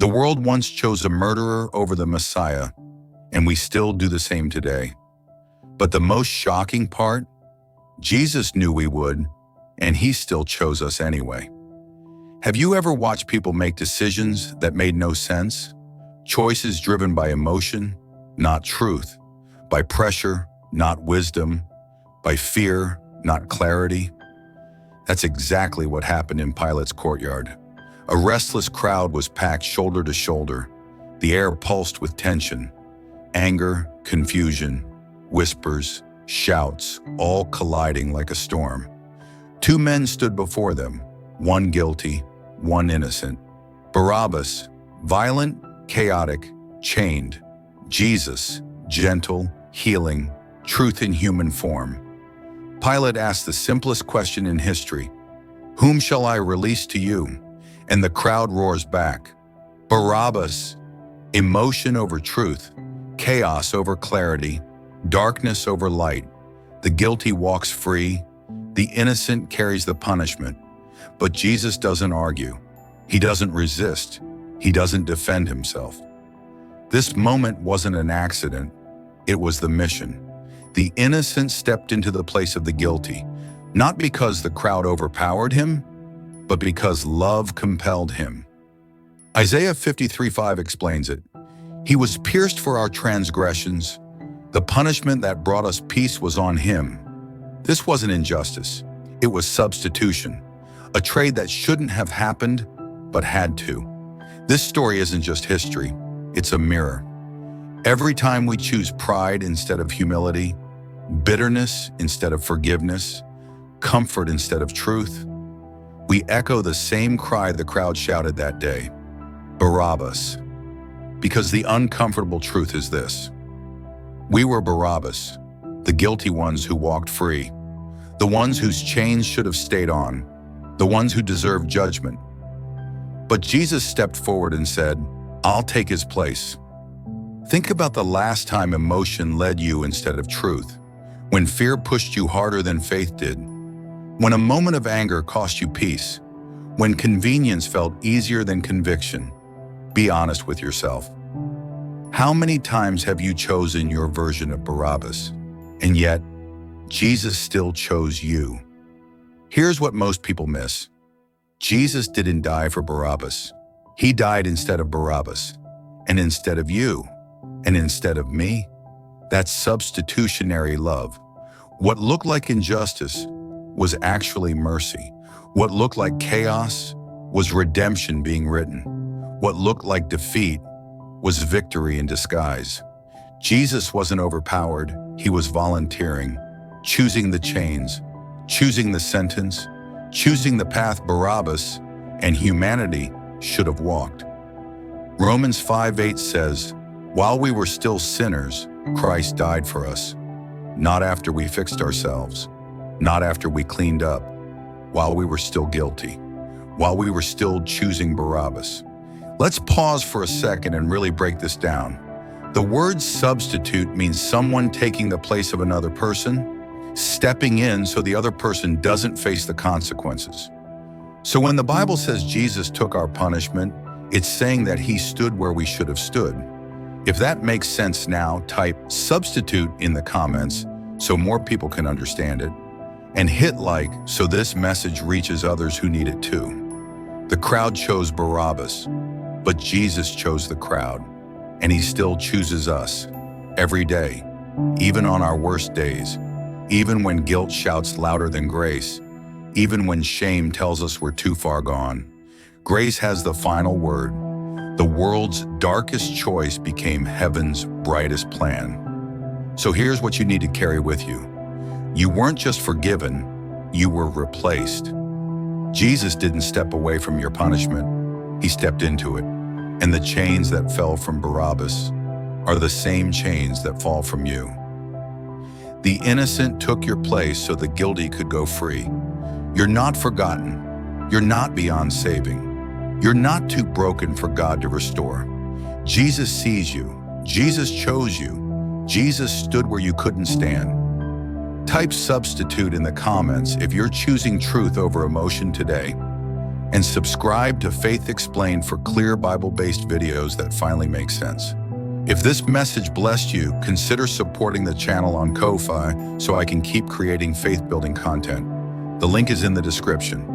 The world once chose a murderer over the Messiah, and we still do the same today. But the most shocking part? Jesus knew we would, and he still chose us anyway. Have you ever watched people make decisions that made no sense? Choices driven by emotion, not truth, by pressure, not wisdom, by fear, not clarity? That's exactly what happened in Pilate's courtyard. A restless crowd was packed shoulder to shoulder. The air pulsed with tension. Anger, confusion, whispers, shouts, all colliding like a storm. Two men stood before them, one guilty, one innocent. Barabbas, violent, chaotic, chained. Jesus, gentle, healing, truth in human form. Pilate asked the simplest question in history, "Whom shall I release to you?" And the crowd roars back, "Barabbas." Emotion over truth, chaos over clarity, darkness over light. The guilty walks free, the innocent carries the punishment. But Jesus doesn't argue. He doesn't resist. He doesn't defend himself. This moment wasn't an accident. It was the mission. The innocent stepped into the place of the guilty, not because the crowd overpowered him, but because love compelled him. Isaiah 53:5 explains it. He was pierced for our transgressions. The punishment that brought us peace was on him. This wasn't injustice. It was substitution, a trade that shouldn't have happened, but had to. This story isn't just history. It's a mirror. Every time we choose pride instead of humility, bitterness instead of forgiveness, comfort instead of truth, we echo the same cry the crowd shouted that day, Barabbas. Because the uncomfortable truth is this: we were Barabbas, the guilty ones who walked free, the ones whose chains should have stayed on, the ones who deserved judgment. But Jesus stepped forward and said, "I'll take his place." Think about the last time emotion led you instead of truth, when fear pushed you harder than faith did, when a moment of anger cost you peace, when convenience felt easier than conviction. Be honest with yourself. How many times have you chosen your version of Barabbas, and yet Jesus still chose you? Here's what most people miss. Jesus didn't die for Barabbas. He died instead of Barabbas, and instead of you, and instead of me. That's substitutionary love. What looked like injustice was actually mercy. What looked like chaos was redemption being written. What looked like defeat was victory in disguise. Jesus wasn't overpowered. He was volunteering, choosing the chains, choosing the sentence, choosing the path Barabbas and humanity should have walked. Romans 5:8 says, "While we were still sinners, Christ died for us." Not after we fixed ourselves, not after we cleaned up, while we were still guilty, while we were still choosing Barabbas. Let's pause for a second and really break this down. The word substitute means someone taking the place of another person, stepping in so the other person doesn't face the consequences. So when the Bible says Jesus took our punishment, it's saying that he stood where we should have stood. If that makes sense now, type substitute in the comments so more people can understand it, and hit like so this message reaches others who need it too. The crowd chose Barabbas, but Jesus chose the crowd, and he still chooses us every day, even on our worst days, even when guilt shouts louder than grace, even when shame tells us we're too far gone. Grace has the final word. The world's darkest choice became heaven's brightest plan. So here's what you need to carry with you. You weren't just forgiven, you were replaced. Jesus didn't step away from your punishment, he stepped into it. And the chains that fell from Barabbas are the same chains that fall from you. The innocent took your place so the guilty could go free. You're not forgotten. You're not beyond saving. You're not too broken for God to restore. Jesus sees you. Jesus chose you. Jesus stood where you couldn't stand. Type substitute in the comments if you're choosing truth over emotion today. And subscribe to Faith Explained for clear Bible-based videos that finally make sense. If this message blessed you, consider supporting the channel on Ko-Fi so I can keep creating faith-building content. The link is in the description.